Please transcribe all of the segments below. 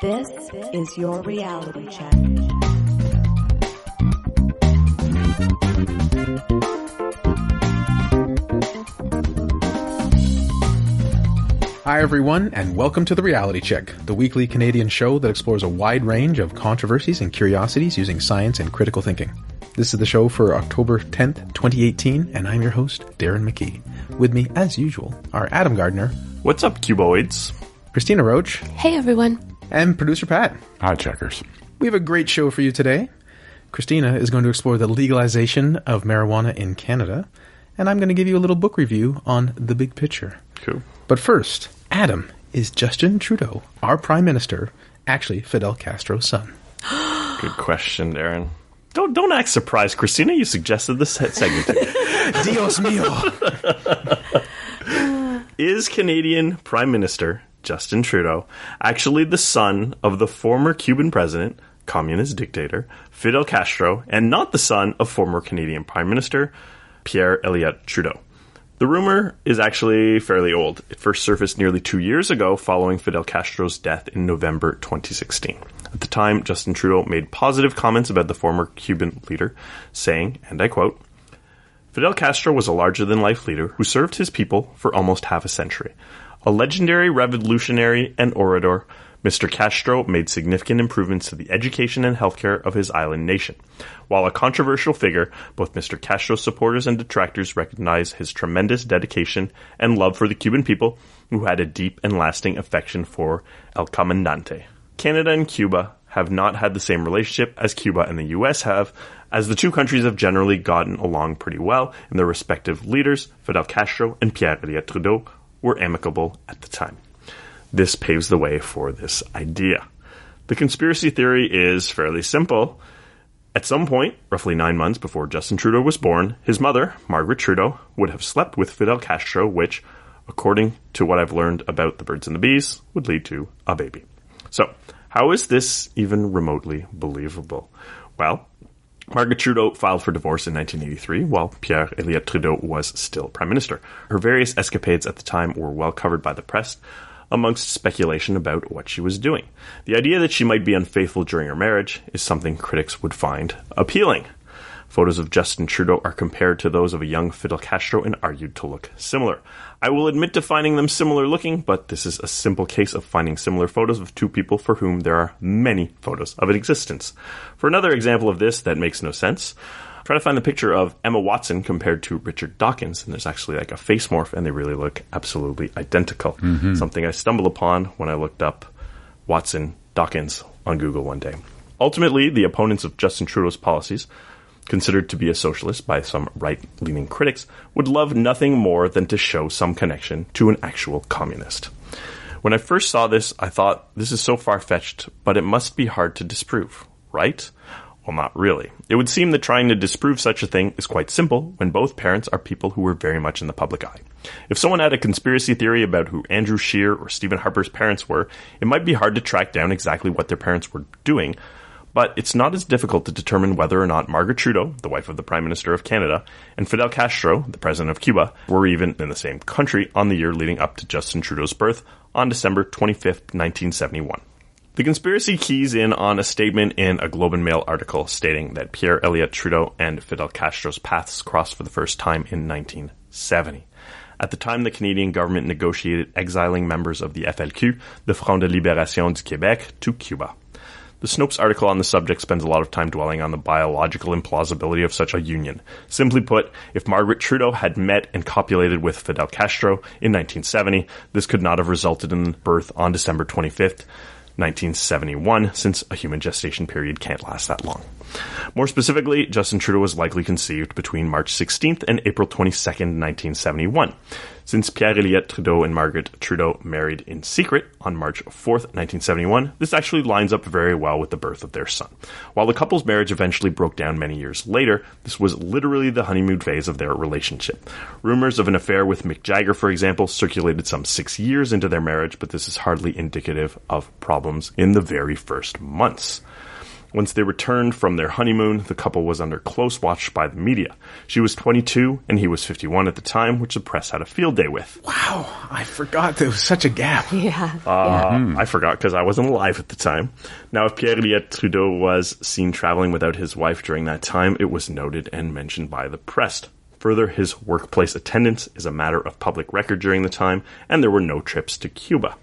This is your reality check. Hi everyone, and welcome to The Reality Check, the weekly Canadian show that explores a wide range of controversies and curiosities using science and critical thinking. This is the show for October 10th, 2018, and I'm your host, Darren McKee. With me, as usual, are Adam Gardner. What's up, cuboids? Christina Roach. Hey everyone. And producer Pat. Hi, checkers. We have a great show for you today. Christina is going to explore the legalization of marijuana in Canada, and I'm going to give you a little book review on the big picture. Cool. But first, Adam, is Justin Trudeau, our Prime Minister, actually Fidel Castro's son? Good question, Darren. Don't act surprised, Cristina. You suggested this segment. Dios mío. Is Canadian Prime Minister Justin Trudeau actually the son of the former Cuban president, communist dictator, Fidel Castro, and not the son of former Canadian Prime Minister Pierre Elliott Trudeau? The rumor is actually fairly old. It first surfaced nearly 2 years ago following Fidel Castro's death in November 2016. At the time, Justin Trudeau made positive comments about the former Cuban leader, saying, and I quote, "Fidel Castro was a larger-than-life leader who served his people for almost half a century. A legendary revolutionary and orator, Mr. Castro made significant improvements to the education and healthcare of his island nation. While a controversial figure, both Mr. Castro's supporters and detractors recognize his tremendous dedication and love for the Cuban people, who had a deep and lasting affection for El Comandante. Canada and Cuba have not had the same relationship as Cuba and the US have, as the two countries have generally gotten along pretty well, and their respective leaders, Fidel Castro and Pierre Elliott Trudeau, were amicable at the time. This paves the way for this idea. The conspiracy theory is fairly simple. At some point, roughly 9 months before Justin Trudeau was born, his mother, Margaret Trudeau, would have slept with Fidel Castro, which, according to what I've learned about the birds and the bees, would lead to a baby. So, how is this even remotely believable? Well, Margaret Trudeau filed for divorce in 1983, while Pierre Elliott Trudeau was still Prime Minister. Her various escapades at the time were well covered by the press, amongst speculation about what she was doing. The idea that she might be unfaithful during her marriage is something critics would find appealing. Photos of Justin Trudeau are compared to those of a young Fidel Castro and argued to look similar. I will admit to finding them similar looking, but this is a simple case of finding similar photos of two people for whom there are many photos of an existence. For another example of this that makes no sense, try to find the picture of Emma Watson compared to Richard Dawkins, and there's actually like a face morph, and they really look absolutely identical. Mm-hmm. Something I stumbled upon when I looked up Watson Dawkins on Google one day. Ultimately, the opponents of Justin Trudeau's policies, considered to be a socialist by some right-leaning critics, would love nothing more than to show some connection to an actual communist. When I first saw this, I thought, this is so far-fetched, but it must be hard to disprove, right? Well, not really. It would seem that trying to disprove such a thing is quite simple when both parents are people who were very much in the public eye. If someone had a conspiracy theory about who Andrew Scheer or Stephen Harper's parents were, it might be hard to track down exactly what their parents were doing, but it's not as difficult to determine whether or not Margaret Trudeau, the wife of the Prime Minister of Canada, and Fidel Castro, the President of Cuba, were even in the same country on the year leading up to Justin Trudeau's birth on December 25th, 1971. The conspiracy keys in on a statement in a Globe and Mail article stating that Pierre Elliott Trudeau and Fidel Castro's paths crossed for the first time in 1970. At the time, the Canadian government negotiated exiling members of the FLQ, the Front de Libération du Québec, to Cuba. The Snopes article on the subject spends a lot of time dwelling on the biological implausibility of such a union. Simply put, if Margaret Trudeau had met and copulated with Fidel Castro in 1970, this could not have resulted in birth on December 25th, 1971, since a human gestation period can't last that long. More specifically, Justin Trudeau was likely conceived between March 16th and April 22nd, 1971. Since Pierre Elliott Trudeau and Margaret Trudeau married in secret on March 4th, 1971, this actually lines up very well with the birth of their son. While the couple's marriage eventually broke down many years later, this was literally the honeymoon phase of their relationship. Rumors of an affair with Mick Jagger, for example, circulated some 6 years into their marriage, but this is hardly indicative of problems in the very first months. Once they returned from their honeymoon, the couple was under close watch by the media. She was 22 and he was 51 at the time, which the press had a field day with. Wow, I forgot there was such a gap. Yeah. I forgot because I wasn't alive at the time. Now, if Pierre Trudeau was seen traveling without his wife during that time, it was noted and mentioned by the press. Further, his workplace attendance is a matter of public record during the time, and there were no trips to Cuba.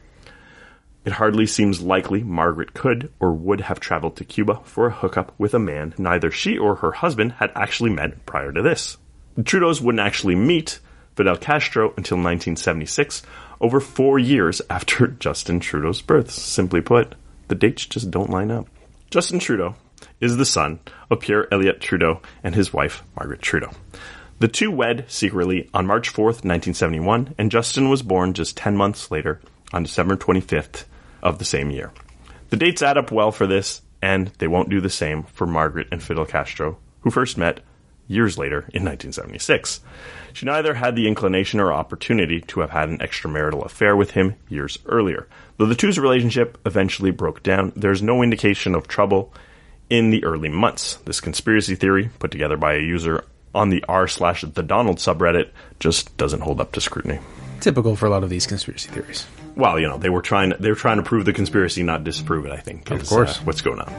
It hardly seems likely Margaret could or would have traveled to Cuba for a hookup with a man neither she or her husband had actually met prior to this. The Trudeaus wouldn't actually meet Fidel Castro until 1976, over 4 years after Justin Trudeau's birth. Simply put, the dates just don't line up. Justin Trudeau is the son of Pierre-Elliott Trudeau and his wife, Margaret Trudeau. The two wed secretly on March 4th, 1971, and Justin was born just 10 months later on December 25th of the same year. The dates add up well for this, and they won't do the same for Margaret and Fidel Castro, who first met years later in 1976. She neither had the inclination or opportunity to have had an extramarital affair with him years earlier. Though the two's relationship eventually broke down, there's no indication of trouble in the early months. This conspiracy theory, put together by a user on the r/the Donald subreddit, just doesn't hold up to scrutiny. Typical for a lot of these conspiracy theories. Well, you know, they were trying to prove the conspiracy, not disprove it, I think. Of course. What's going on.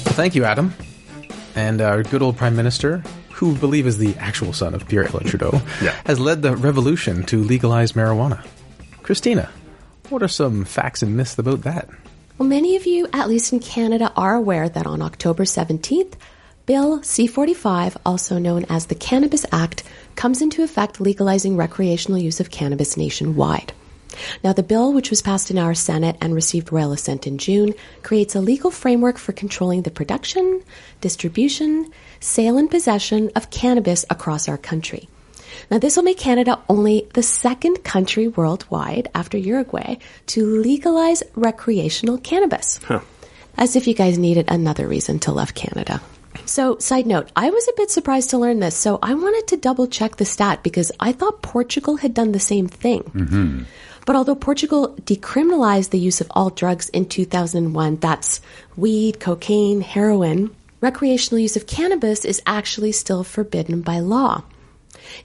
Well, thank you, Adam. And our good old Prime Minister, who we believe is the actual son of Pierre-Elliott Trudeau, has led the revolution to legalize marijuana. Cristina, what are some facts and myths about that? Well, many of you, at least in Canada, are aware that on October 17th, Bill C-45, also known as the Cannabis Act, comes into effect legalizing recreational use of cannabis nationwide. Now, the bill, which was passed in our Senate and received royal assent in June, creates a legal framework for controlling the production, distribution, sale, and possession of cannabis across our country. Now, this will make Canada only the second country worldwide, after Uruguay, to legalize recreational cannabis. As if you guys needed another reason to love Canada. So, side note, I was a bit surprised to learn this, so I wanted to double check the stat because I thought Portugal had done the same thing. Mm-hmm. But although Portugal decriminalized the use of all drugs in 2001, that's weed, cocaine, heroin, recreational use of cannabis is actually still forbidden by law.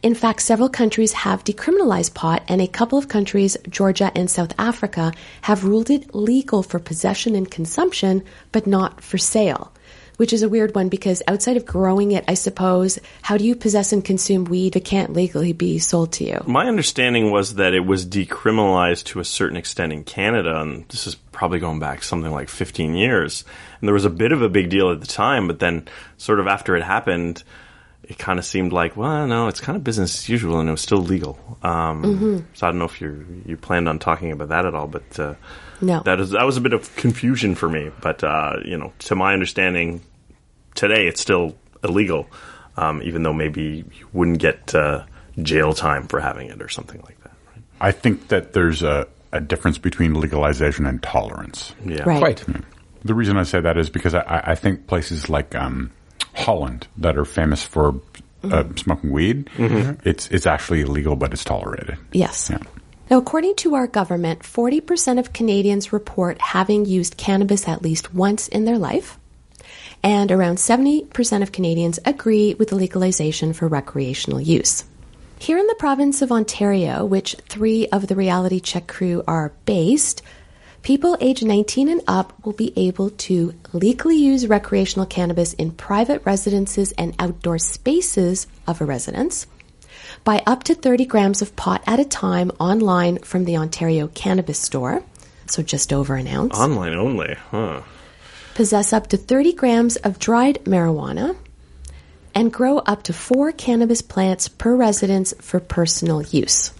In fact, several countries have decriminalized pot, and a couple of countries, Georgia and South Africa, have ruled it legal for possession and consumption, but not for sale. Which is a weird one because outside of growing it, I suppose, how do you possess and consume weed that can't legally be sold to you? My understanding was that it was decriminalized to a certain extent in Canada, and this is probably going back something like 15 years. And there was a bit of a big deal at the time, but then sort of after it happened, it kind of seemed like, well, no, it's kind of business as usual, and it was still legal. So I don't know if you planned on talking about that at all, but no, that was a bit of confusion for me. But to my understanding, today it's still illegal, even though maybe you wouldn't get jail time for having it or something like that. Right? I think that there's a difference between legalization and tolerance. Yeah, right. Quite. The reason I say that is because I think places like Holland that are famous for smoking weed, it's actually illegal, but it's tolerated. Yes. Yeah. Now, according to our government, 40% of Canadians report having used cannabis at least once in their life, and around 70% of Canadians agree with the legalization for recreational use. Here in the province of Ontario, which 3 of the Reality Check crew are based, people aged 19 and up will be able to legally use recreational cannabis in private residences and outdoor spaces of a residence, buy up to 30 grams of pot at a time online from the Ontario Cannabis Store, so just over an ounce. Online only, huh? Possess up to 30 grams of dried marijuana, and grow up to 4 cannabis plants per residence for personal use.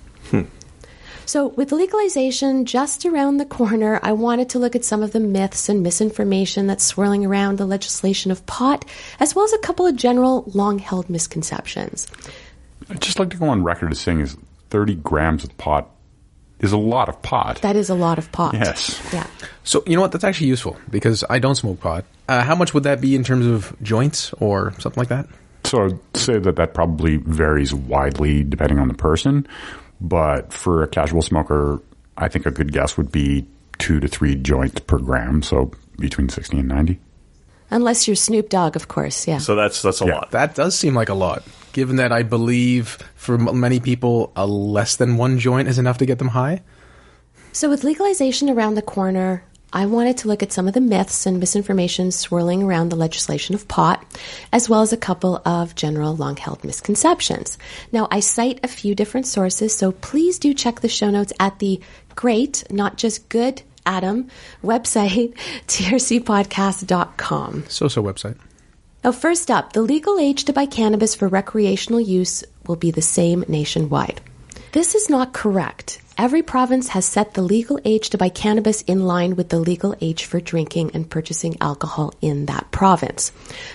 So with legalization just around the corner, I wanted to look at some of the myths and misinformation that's swirling around the legislation of pot, as well as a couple of general long-held misconceptions. I'd just like to go on record as saying is 30 grams of pot is a lot of pot. That is a lot of pot. Yes. Yeah. So, you know what? That's actually useful because I don't smoke pot. How much would that be in terms of joints or something like that? So I'd say that probably varies widely depending on the person. But for a casual smoker, I think a good guess would be 2 to 3 joints per gram, so between 60 and 90. Unless you're Snoop Dogg, of course, yeah. So that's a lot. That does seem like a lot, given that I believe for many people, a less than 1 joint is enough to get them high. So with legalization around the corner, I wanted to look at some of the myths and misinformation swirling around the legislation of pot, as well as a couple of general long-held misconceptions. Now, I cite a few different sources, so please do check the show notes at the great, not just good, Adam website, trcpodcast.com. So website. Now, first up, the legal age to buy cannabis for recreational use will be the same nationwide. This is not correct. Every province has set the legal age to buy cannabis in line with the legal age for drinking and purchasing alcohol in that province.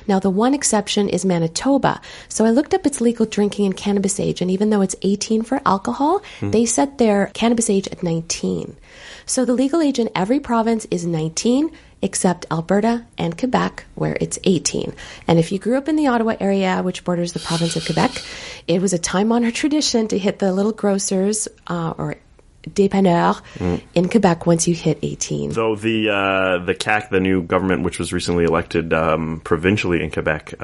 Now, the one exception is Manitoba. So I looked up its legal drinking and cannabis age, and even though it's 18 for alcohol, they set their cannabis age at 19. So the legal age in every province is 19, except Alberta and Quebec, where it's 18. And if you grew up in the Ottawa area, which borders the province of Quebec, it was a time-honored tradition to hit the little grocers or dépanneur in Quebec once you hit 18. Though the CAQ, the new government, which was recently elected provincially in Quebec,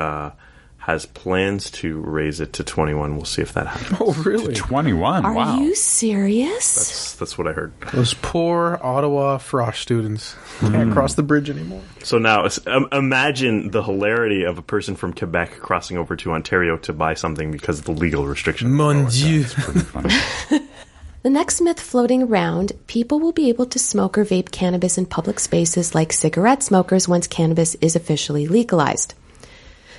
has plans to raise it to 21. We'll see if that happens. Oh, really? To 21, wow. Are you serious? That's what I heard. Those poor Ottawa frosh students can't cross the bridge anymore. So now, imagine the hilarity of a person from Quebec crossing over to Ontario to buy something because of the legal restrictions. Mon Dieu. Pretty funny. The next myth floating around, people will be able to smoke or vape cannabis in public spaces like cigarette smokers once cannabis is officially legalized.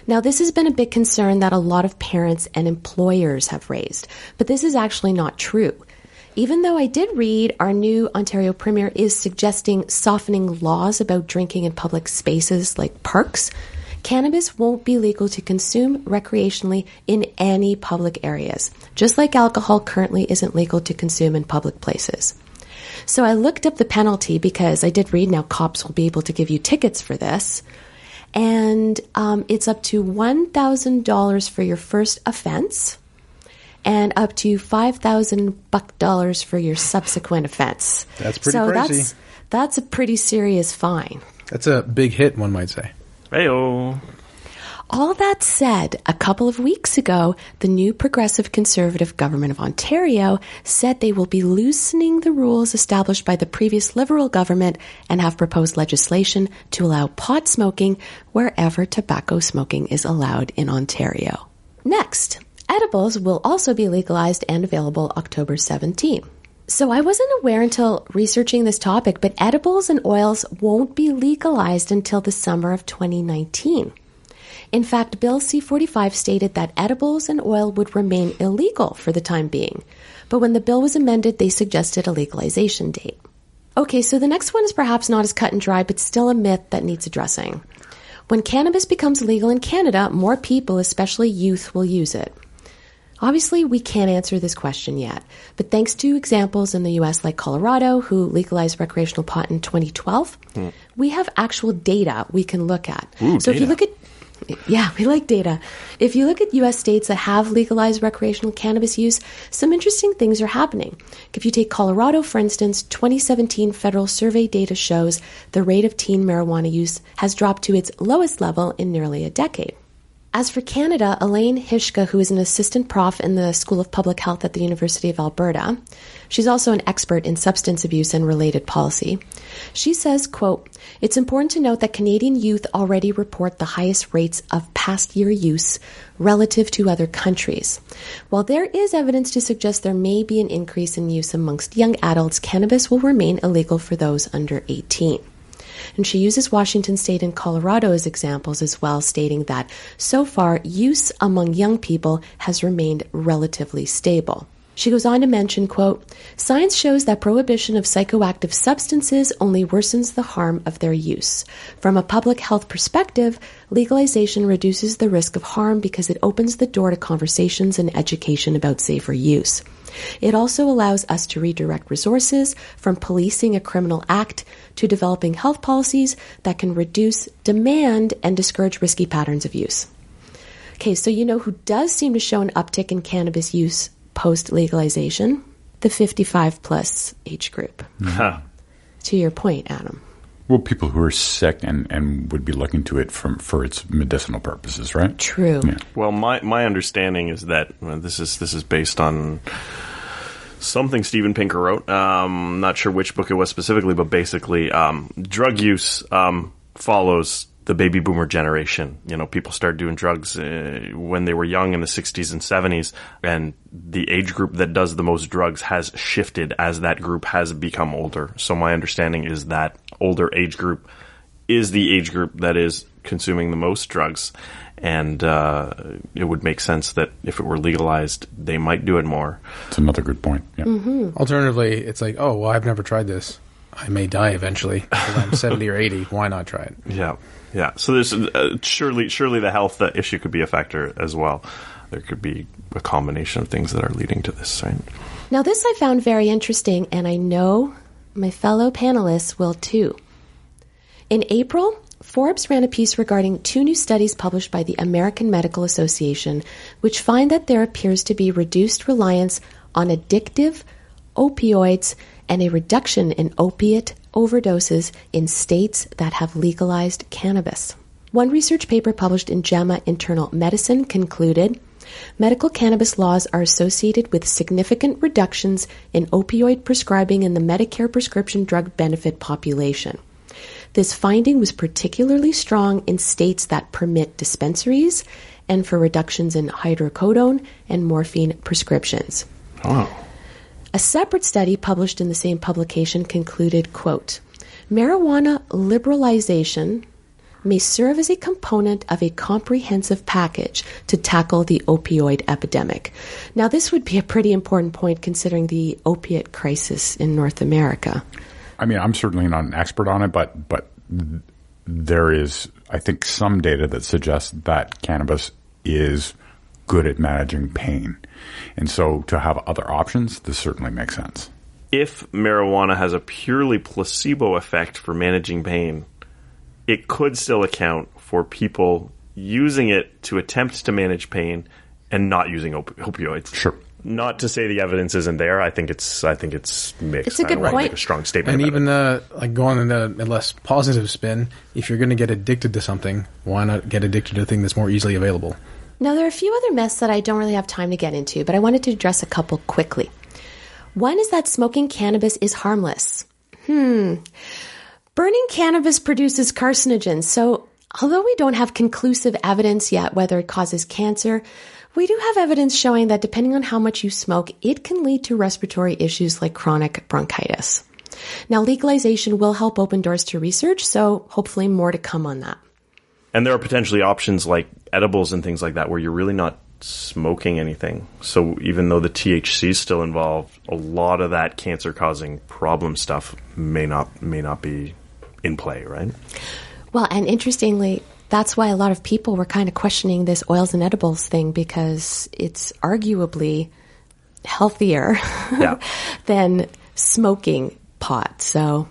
Now, this has been a big concern that a lot of parents and employers have raised, but this is actually not true. Even though I did read our new Ontario Premier is suggesting softening laws about drinking in public spaces like parks, cannabis won't be legal to consume recreationally in any public areas, just like alcohol currently isn't legal to consume in public places. So I looked up the penalty because I did read now cops will be able to give you tickets for this. And it's up to $1,000 for your first offense and up to $5,000 for your subsequent offense. That's pretty crazy. So that's a pretty serious fine. That's a big hit, one might say. Hey-o. All that said, a couple of weeks ago, the new Progressive Conservative government of Ontario said they will be loosening the rules established by the previous Liberal government and have proposed legislation to allow pot smoking wherever tobacco smoking is allowed in Ontario. Next, edibles will also be legalized and available October 17. So I wasn't aware until researching this topic, but edibles and oils won't be legalized until the summer of 2019. In fact, Bill C-45 stated that edibles and oil would remain illegal for the time being. But when the bill was amended, they suggested a legalization date. Okay, so the next one is perhaps not as cut and dry, but still a myth that needs addressing. When cannabis becomes legal in Canada, more people, especially youth, will use it. Obviously, we can't answer this question yet, but thanks to examples in the U.S. like Colorado, who legalized recreational pot in 2012, we have actual data we can look at. Ooh, so data. if you look at Yeah, we like data. If you look at U.S. states that have legalized recreational cannabis use, some interesting things are happening. If you take Colorado, for instance, 2017 federal survey data shows the rate of teen marijuana use has dropped to its lowest level in nearly a decade. As for Canada, Elaine Hishka, who is an assistant prof in the School of Public Health at the University of Alberta, she's also an expert in substance abuse and related policy. She says, quote, "It's important to note that Canadian youth already report the highest rates of past year use relative to other countries. While there is evidence to suggest there may be an increase in use amongst young adults, cannabis will remain illegal for those under 18. And she uses Washington State and Colorado as examples as well, stating that so far use among young people has remained relatively stable. She goes on to mention, quote, "Science shows that prohibition of psychoactive substances only worsens the harm of their use. From a public health perspective, legalization reduces the risk of harm because it opens the door to conversations and education about safer use. It also allows us to redirect resources from policing a criminal act to developing health policies that can reduce demand and discourage risky patterns of use." Okay, so you know who does seem to show an uptick in cannabis use post-legalization? The 55-plus age group. Huh. To your point, Adam. Well, people who are sick and would be looking to it for its medicinal purposes, right? True. Yeah. Well, my understanding is that this is based on something Steven Pinker wrote. Not sure which book it was specifically, but basically, drug use follows the baby boomer generation. You know, people started doing drugs when they were young in the 60s and 70s, and the age group that does the most drugs has shifted as that group has become older. So my understanding is that older age group is the age group that is consuming the most drugs, and it would make sense that if it were legalized, they might do it more. It's another good point. Yeah. Alternatively, it's like, oh, well, I've never tried this. I may die eventually because I'm 70 or 80. Why not try it? Yeah. Yeah, so there's surely the health issue could be a factor as well. There could be a combination of things that are leading to this, right? Now, this I found very interesting, and I know my fellow panelists will too. In April, Forbes ran a piece regarding 2 new studies published by the American Medical Association, which find that there appears to be reduced reliance on addictive opioids and a reduction in opiate overdoses in states that have legalized cannabis. One research paper published in JAMA Internal Medicine concluded, medical cannabis laws are associated with significant reductions in opioid prescribing in the Medicare prescription drug benefit population. This finding was particularly strong in states that permit dispensaries and for reductions in hydrocodone and morphine prescriptions. Oh. A separate study published in the same publication concluded, quote, marijuana liberalization may serve as a component of a comprehensive package to tackle the opioid epidemic. Now, this would be a pretty important point considering the opiate crisis in North America. I mean, I'm certainly not an expert on it, but there is, I think, some data that suggests that cannabis is good at managing pain. And so to have other options, this certainly makes sense. If marijuana has a purely placebo effect for managing pain, it could still account for people using it to attempt to manage pain and not using opioids. Sure. Not to say the evidence isn't there. I think it's mixed. It's a good I don't point. make a strong statement. And about even it. like going on a less positive spin, if you're going to get addicted to something, why not get addicted to a thing that's more easily available? Now, there are a few other myths that I don't really have time to get into, but I wanted to address a couple quickly. One is that smoking cannabis is harmless. Burning cannabis produces carcinogens, so although we don't have conclusive evidence yet whether it causes cancer, we do have evidence showing that depending on how much you smoke, it can lead to respiratory issues like chronic bronchitis. Now, legalization will help open doors to research, so hopefully more to come on that. And there are potentially options like edibles and things like that where you're really not smoking anything. So even though the THC is still involved, a lot of that cancer-causing problem stuff may not be in play, right? Well, and interestingly, that's why a lot of people were kind of questioning this oils and edibles thing, because it's arguably healthier than smoking pot. So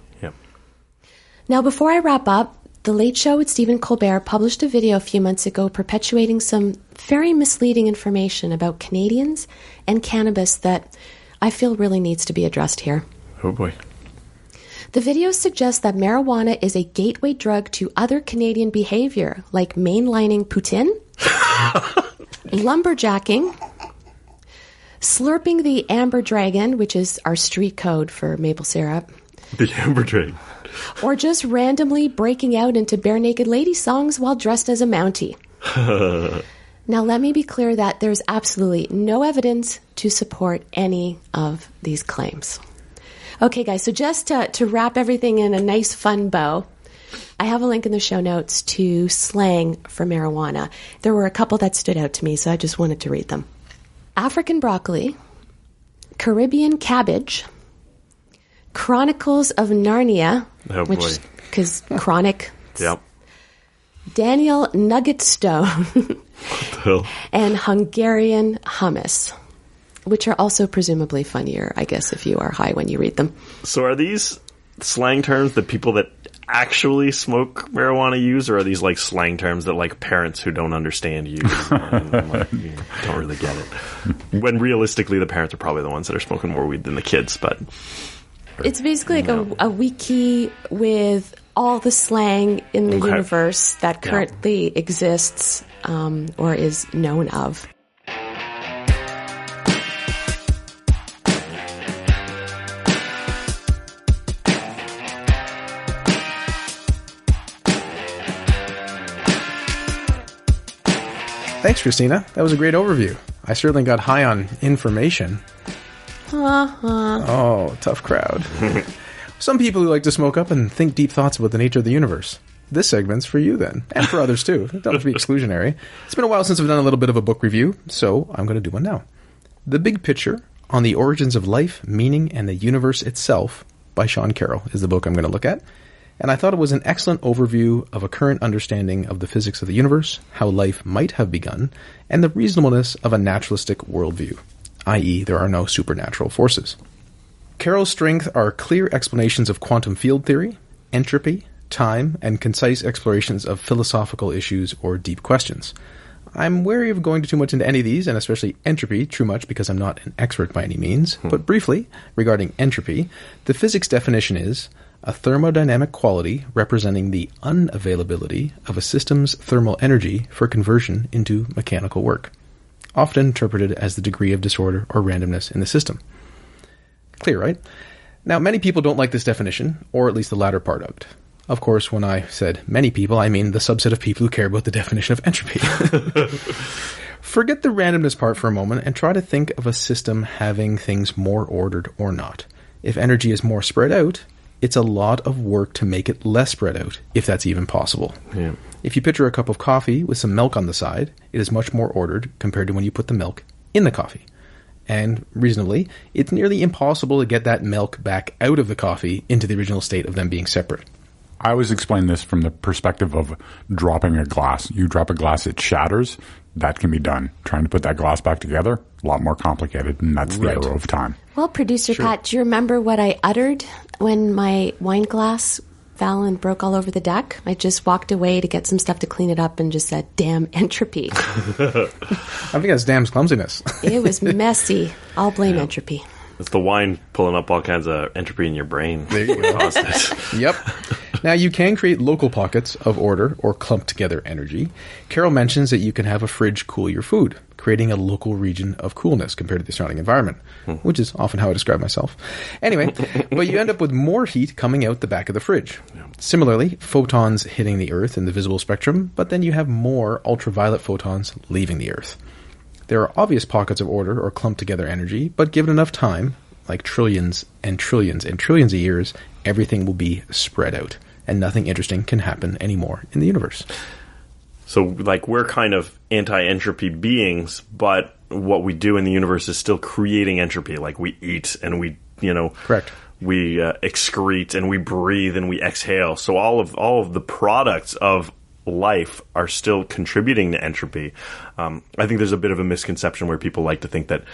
now, before I wrap up, The Late Show with Stephen Colbert published a video a few months ago perpetuating some very misleading information about Canadians and cannabis that I feel really needs to be addressed here. Oh boy. The video suggests that marijuana is a gateway drug to other Canadian behavior, like mainlining poutine, lumberjacking, slurping the amber dragon, which is our street code for maple syrup. The amber dragon. Or just randomly breaking out into bare naked lady songs while dressed as a Mountie. Now, let me be clear that there's absolutely no evidence to support any of these claims. Okay, guys, so just to wrap everything in a nice, fun bow, I have a link in the show notes to slang for marijuana. There were a couple that stood out to me, so I just wanted to read them. African broccoli, Caribbean cabbage, Chronicles of Narnia, which, because chronic. Yep. Daniel Nuggetstone, and Hungarian hummus, which are also presumably funnier, I guess, if you are high when you read them. So are these slang terms that people that actually smoke marijuana use, or are these like slang terms that like parents who don't understand use and like, you don't really get it? When realistically, the parents are probably the ones that are smoking more weed than the kids. But it's basically like a wiki with all the slang in the universe that currently exists or is known of. Thanks, Cristina. That was a great overview. I certainly got high on information. Oh, tough crowd. Some people who like to smoke up and think deep thoughts about the nature of the universe. This segment's for you then, and for others too. Don't have to be exclusionary. It's been a while since I've done a little bit of a book review, so I'm going to do one now. The Big Picture on the Origins of Life, Meaning, and the Universe Itself by Sean Carroll is the book I'm going to look at. And I thought it was an excellent overview of a current understanding of the physics of the universe, how life might have begun, and the reasonableness of a naturalistic worldview, i.e. there are no supernatural forces. Carroll's strength are clear explanations of quantum field theory, entropy, time, and concise explorations of philosophical issues or deep questions. I'm wary of going too much into any of these, and especially entropy, too much because I'm not an expert by any means. But briefly, regarding entropy, the physics definition is a thermodynamic quality representing the unavailability of a system's thermal energy for conversion into mechanical work, often interpreted as the degree of disorder or randomness in the system. Clear, right? Now, many people don't like this definition, or at least the latter part of it. Of course, when I said many people, I mean the subset of people who care about the definition of entropy. Forget the randomness part for a moment and try to think of a system having things more ordered or not. If energy is more spread out, it's a lot of work to make it less spread out, if that's even possible. Yeah. If you picture a cup of coffee with some milk on the side, it is much more ordered compared to when you put the milk in the coffee. And reasonably, it's nearly impossible to get that milk back out of the coffee into the original state of them being separate. I always explain this from the perspective of dropping a glass. You drop a glass, it shatters. That can be done. Trying to put that glass back together, a lot more complicated, and that's the arrow of time. Well, Producer Pat, do you remember what I uttered when my wine glass fell and broke all over the deck? I just walked away to get some stuff to clean it up and just said, damn entropy. I think that's damn clumsiness. It was messy. I'll blame entropy. It's the wine pulling up all kinds of entropy in your brain. There you go. Yep. Now, you can create local pockets of order or clumped together energy. Carroll mentions that you can have a fridge cool your food, creating a local region of coolness compared to the surrounding environment, which is often how I describe myself. Anyway, but you end up with more heat coming out the back of the fridge. Yeah. Similarly, photons hitting the Earth in the visible spectrum, but then you have more ultraviolet photons leaving the Earth. There are obvious pockets of order or clumped together energy, but given enough time, like trillions and trillions and trillions of years, everything will be spread out, and nothing interesting can happen anymore in the universe. So, like, we're kind of anti-entropy beings, but what we do in the universe is still creating entropy. Like, we eat and we, Correct. We excrete and we breathe and we exhale. So all of the products of life are still contributing to entropy. I think there's a bit of a misconception where people like to think that,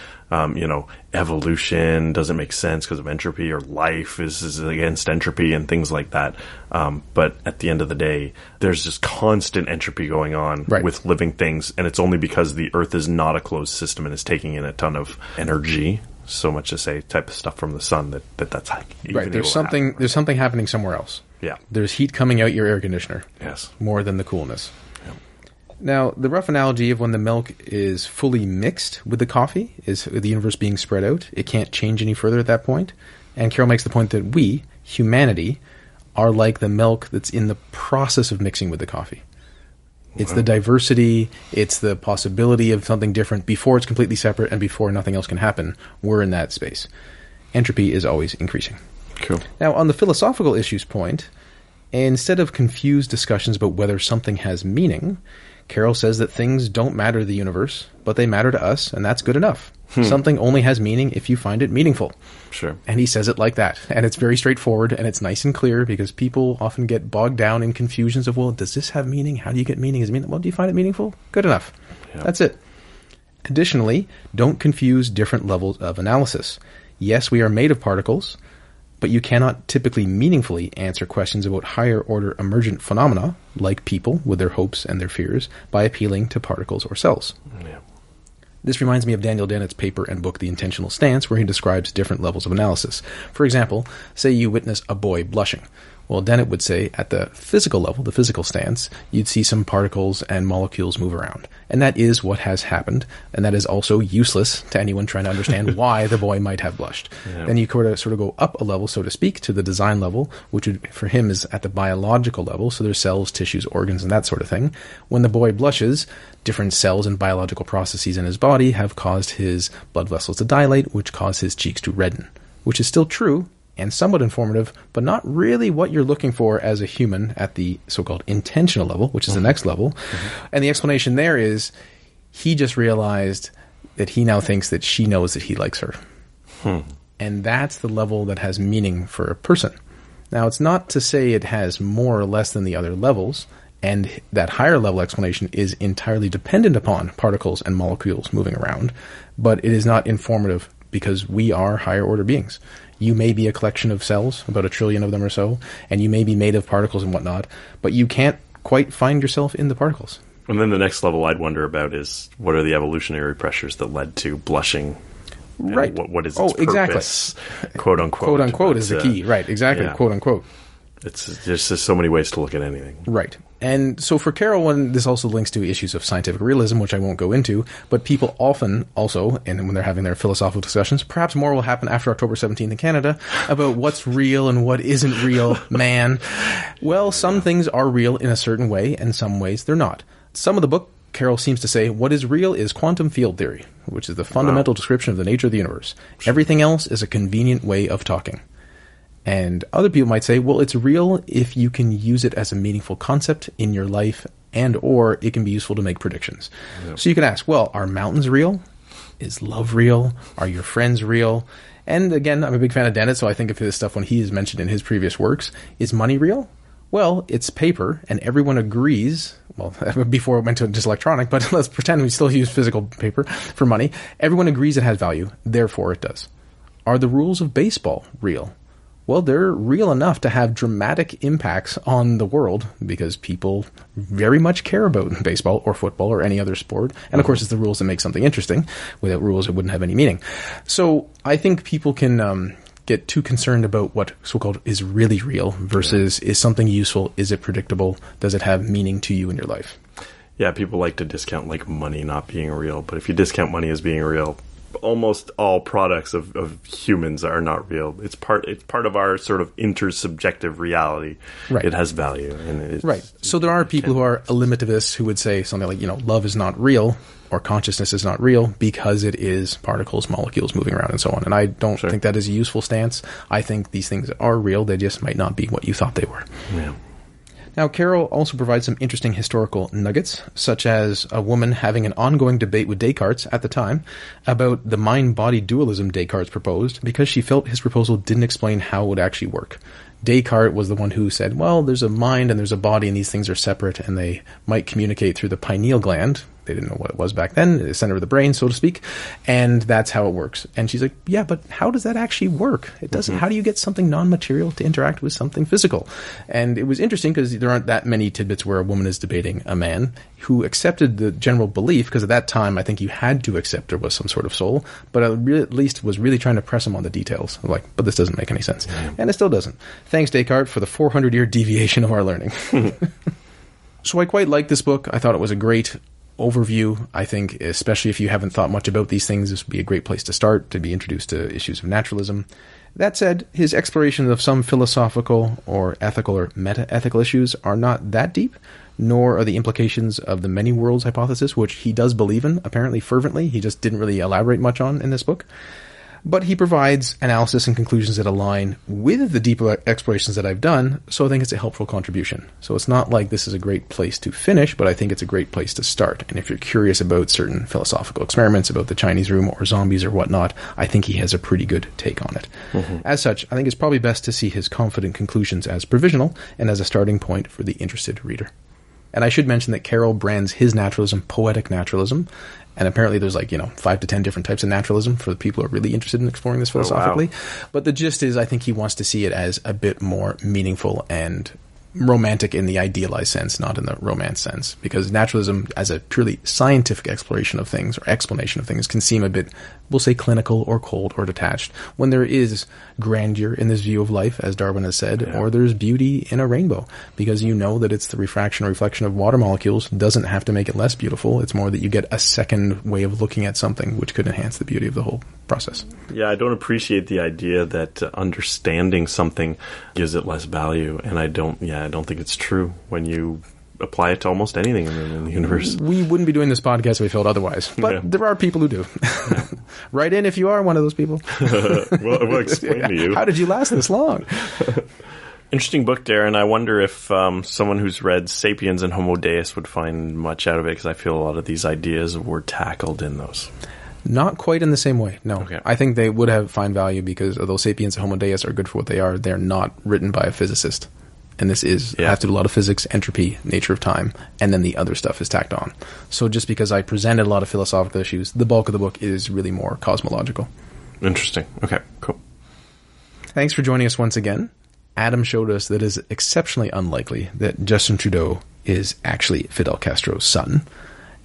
evolution doesn't make sense because of entropy, or life is against entropy and things like that. But at the end of the day, there's just constant entropy going on with living things, and it's only because the Earth is not a closed system and is taking in a ton of energy. So much to say, type of stuff from the sun that's right. There's something happening somewhere else. Yeah. There's heat coming out your air conditioner. Yes. More than the coolness. Yeah. Now, the rough analogy of when the milk is fully mixed with the coffee is the universe being spread out. It can't change any further at that point. And Carroll makes the point that we, humanity, are like the milk that's in the process of mixing with the coffee. It's the diversity, it's the possibility of something different before it's completely separate and before nothing else can happen. We're in that space. Entropy is always increasing. Cool. Now, on the philosophical issues point, instead of confused discussions about whether something has meaning, Carroll says that things don't matter to the universe, but they matter to us, and that's good enough. Something only has meaning if you find it meaningful. Sure. And he says it like that. And it's very straightforward, and it's nice and clear, because people often get bogged down in confusions of, well, does this have meaning? How do you get meaning? Well, do you find it meaningful? Good enough. Yeah. That's it. Additionally, don't confuse different levels of analysis. Yes, we are made of particles, but you cannot typically meaningfully answer questions about higher order emergent phenomena, like people with their hopes and their fears, by appealing to particles or cells. Yeah. This reminds me of Daniel Dennett's paper and book The Intentional Stance, where he describes different levels of analysis. For example, say you witness a boy blushing. Well, Dennett would say at the physical level, the physical stance, you'd see some particles and molecules move around. And that is what has happened. And that is also useless to anyone trying to understand why the boy might have blushed. Yeah. Then you sort of go up a level, so to speak, to the design level, which would, for him is at the biological level. So there's cells, tissues, organs, and that sort of thing. When the boy blushes, different cells and biological processes in his body have caused his blood vessels to dilate, which cause his cheeks to redden, which is still true and somewhat informative, but not really what you're looking for as a human at the so-called intentional level, which is the next level. And the explanation there is he just realized that he now thinks that she knows that he likes her. And that's the level that has meaning for a person. Now, it's not to say it has more or less than the other levels, and that higher level explanation is entirely dependent upon particles and molecules moving around, but it is not informative because we are higher order beings. You may be a collection of cells, about 1 trillion of them or so, and you may be made of particles and whatnot, but you can't quite find yourself in the particles. And then the next level I'd wonder about is what are the evolutionary pressures that led to blushing? Right. What is its purpose? Exactly. Quote unquote. Quote unquote is the key. Right. Exactly. Yeah. Quote unquote. There's just so many ways to look at anything. Right. And so for Carroll, this also links to issues of scientific realism, which I won't go into, but people often also, and when they're having their philosophical discussions, perhaps more will happen after October 17th in Canada, about what's real and what isn't real, man. Well, some things are real in a certain way, and some ways they're not. Some of the book, Carroll seems to say, what is real is quantum field theory, which is the fundamental description of the nature of the universe. Everything else is a convenient way of talking. And other people might say, well, it's real if you can use it as a meaningful concept in your life, and or it can be useful to make predictions. Yep. So you can ask, well, are mountains real? Is love real? Are your friends real? And again, I'm a big fan of Dennett, so I think of his stuff when he is mentioned in his previous works. Is money real? Well, it's paper, and everyone agrees. Well, before it went to just electronic, but let's pretend we still use physical paper for money. Everyone agrees it has value, therefore it does. Are the rules of baseball real? Well, they're real enough to have dramatic impacts on the world because people very much care about baseball or football or any other sport. And of course, it's the rules that make something interesting. Without rules, it wouldn't have any meaning. So I think people can get too concerned about what so-called is really real versus is something useful? Is it predictable? Does it have meaning to you in your life? Yeah, people like to discount like money not being real. But if you discount money as being real, almost all products of humans are not real. It's part of our sort of intersubjective reality. Right. It has value. And right. So there are people who are eliminativists who would say something like, love is not real or consciousness is not real because it is particles, molecules moving around and so on. And I don't think that is a useful stance. I think these things are real. They just might not be what you thought they were. Yeah. Now, Carroll also provides some interesting historical nuggets, such as a woman having an ongoing debate with Descartes at the time about the mind-body dualism Descartes proposed because she felt his proposal didn't explain how it would actually work. Descartes was the one who said, well, there's a mind and there's a body and these things are separate and they might communicate through the pineal gland. They didn't know what it was back then, the center of the brain, so to speak, and that's how it works. And she's like, yeah, but how does that actually work? It doesn't. How do you get something non-material to interact with something physical? And it was interesting because there aren't that many tidbits where a woman is debating a man who accepted the general belief, because at that time I think you had to accept there was some sort of soul, but at least was really trying to press him on the details. Like, but this doesn't make any sense. And it still doesn't. Thanks, Descartes, for the 400-year deviation of our learning. So I quite like this book. I thought it was a great overview. I think, especially if you haven't thought much about these things, this would be a great place to start, to be introduced to issues of naturalism. That said, his explorations of some philosophical or ethical or meta-ethical issues are not that deep, nor are the implications of the many worlds hypothesis, which he does believe in, apparently fervently. He just didn't really elaborate much on in this book. But he provides analysis and conclusions that align with the deeper explorations that I've done, so I think it's a helpful contribution. So it's not like this is a great place to finish, but I think it's a great place to start. And if you're curious about certain philosophical experiments, about the Chinese room or zombies or whatnot, I think he has a pretty good take on it. As such, I think it's probably best to see his confident conclusions as provisional and as a starting point for the interested reader. And I should mention that Carroll brands his naturalism poetic naturalism, And apparently there's 5 to 10 different types of naturalism for the people who are really interested in exploring this philosophically. Oh, wow. But the gist is, I think he wants to see it as a bit more meaningful and romantic in the idealized sense, not in the romance sense. Because naturalism, as a purely scientific exploration of things or explanation of things, can seem a bit, we'll say, clinical or cold or detached. When there is grandeur in this view of life, as Darwin has said, or there's beauty in a rainbow, because you know that it's the refraction or reflection of water molecules, doesn't have to make it less beautiful. It's more that you get a second way of looking at something, which could enhance the beauty of the whole process. Yeah, I don't appreciate the idea that understanding something gives it less value, and I don't think it's true when you apply it to almost anything in the universe. We wouldn't be doing this podcast if we felt otherwise, but there are people who do. Write in if you are one of those people. We'll explain to you. How did you last this long? Interesting book, Darren. I wonder if someone who's read Sapiens and Homo Deus would find much out of it, because I feel a lot of these ideas were tackled in those. Not quite in the same way, no. Okay. I think they would have find value because although Sapiens and Homo Deus are good for what they are, they're not written by a physicist. And this have to do a lot of physics, entropy, nature of time, and then the other stuff is tacked on. So just because I presented a lot of philosophical issues, the bulk of the book is really more cosmological. Interesting. Okay, cool. Thanks for joining us once again. Adam showed us that it is exceptionally unlikely that Justin Trudeau is actually Fidel Castro's son.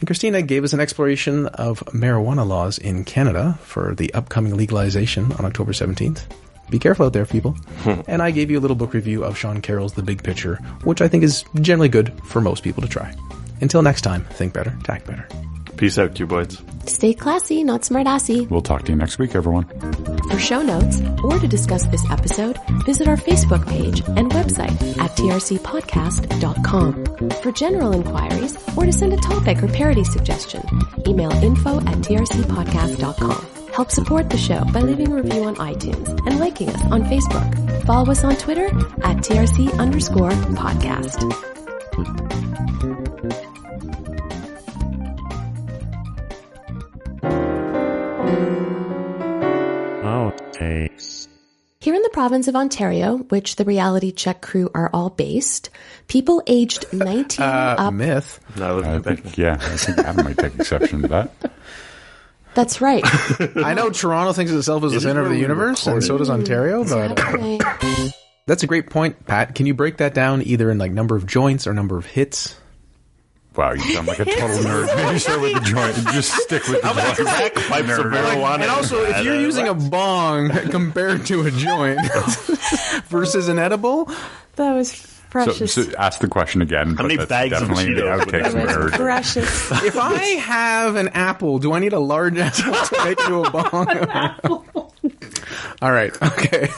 And Cristina gave us an exploration of marijuana laws in Canada for the upcoming legalization on October 17th. Be careful out there, people. And I gave you a little book review of Sean Carroll's The Big Picture, which I think is generally good for most people to try. Until next time, think better, tack better. Peace out, cuboids. Stay classy, not smartassy. We'll talk to you next week, everyone. For show notes or to discuss this episode, visit our Facebook page and website at trcpodcast.com. For general inquiries or to send a topic or parody suggestion, email info@trcpodcast.com. Help support the show by leaving a review on iTunes and liking us on Facebook. Follow us on Twitter at TRC_podcast. Okay. Here in the province of Ontario, which the Reality Check crew are all based, people aged 19 up... Myth. No, I think Adam might take exception to that. That's right. I know Toronto thinks of itself as the center of the universe, and so does Ontario, but that's a great point, Pat. Can you break that down either in number of joints or number of hits? Wow, you sound like a total nerd. Maybe start with the joint and just stick with the joint. Pipes of marijuana. And also, if you're using a bong compared to a joint versus an edible... That was precious. So ask the question again. How many bags of Cheetos? Outtakes nerd. Precious. If I have an apple, do I need a large apple to make it into a bong? All right, okay.